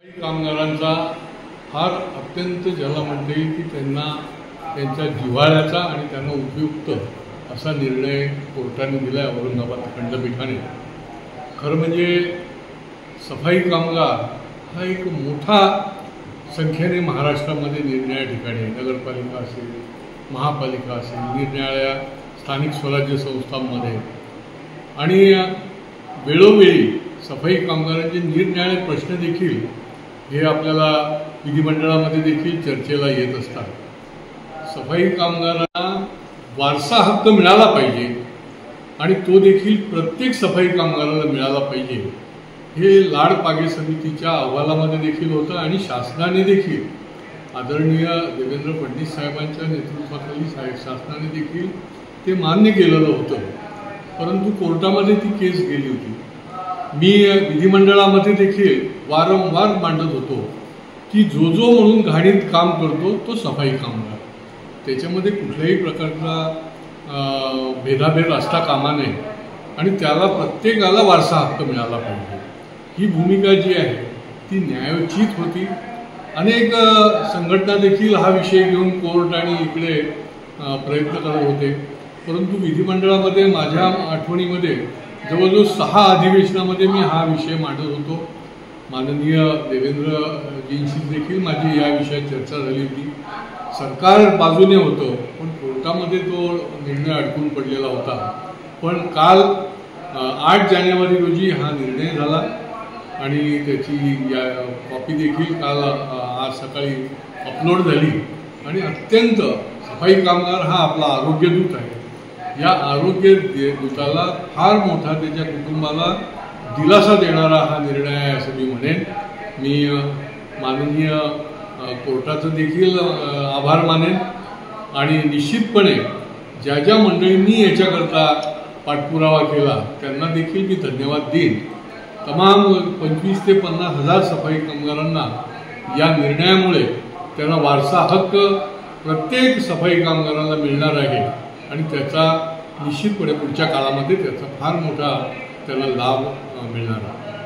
काही कामगारांचा फार अत्यंत ज्याला म्हणता येईल की त्यांना त्यांच्या जिव्हाळ्याचा आणि त्यांना उपयुक्त असा निर्णय कोर्टाने दिला आहे औरंगाबाद खंडपीठाने। खरं म्हणजे सफाई कामगार हा एक मोठा संख्येने महाराष्ट्रामध्ये निरनिराळ्या ठिकाणी नगरपालिका असेल, महापालिका असेल, निरनिराळ्या स्थानिक स्वराज्य संस्थांमध्ये आणि वेळोवेळी सफाई कामगारांचे निरनिराळे प्रश्न देखील हे आपल्याला विधिमंडळामध्ये देखील चर्चेला येत असतात। सफाई कामगारांना वारसा हक्क मिळाला पाहिजे आणि तो देखील प्रत्येक सफाई कामगाराला मिळाला पाहिजे हे लाड पागे समितीच्या अहवालामध्ये देखील होतं आणि शासनाने देखील आदरणीय देवेंद्र फडणवीस साहेबांच्या नेतृत्वाखाली शासनाने देखील ते मान्य केलेलं होतं। परंतु कोर्टामध्ये ती केस गेली होती। मी विधिमंडळामध्ये देखील वारंवार मांडत होतो की जो म्हणून घाणीत काम करतो तो सफाई कामगार, त्याच्यामध्ये कुठल्याही प्रकारचा भेदाभेद असता कामा नये आणि त्याला प्रत्येकाला वारसा हक्क मिळाला पाहिजे। ही भूमिका जी आहे ती न्यायोचित होती। अनेक संघटना देखील हा विषय घेऊन कोर्ट आणि इकडे प्रयत्न करत होते, परंतु विधिमंडळामध्ये माझ्या आठवणीमध्ये जवळजवळ 6 अधिवेशनामध्ये मी हा विषय मांडत होतो। माननीय देवेंद्रजींशी देखील माझी या विषयात चर्चा झाली होती। सरकार बाजूने होतं पण कोर्टामध्ये तो निर्णय अडकून पडलेला होता। पण काल 8 जानेवारी रोजी हा निर्णय झाला आणि त्याची कॉपी देखील काल आज सकाळी अपलोड झाली आणि अत्यंत सफाई कामगार हा आपला आरोग्यदूत आहे। या आरोग्य दूताला फार मोठा त्याच्या कुटुंबाला दिलासा देणारा हा निर्णय आहे असं मी म्हणेन। मी माननीय कोर्टाचं देखील आभार मानेन आणि निश्चितपणे ज्या ज्या मंडळींनी याच्याकरता पाठपुरावा केला त्यांना देखील मी धन्यवाद देईन। तमाम 25 ते 50 हजार सफाई कामगारांना या निर्णयामुळे त्यांना वारसा हक्क प्रत्येक सफाई कामगारांना मिळणार आहे आणि त्याचा निश्चितपणे पुढच्या काळामध्ये त्याचा फार मोठा त्याला लाभ मिळणार आहे।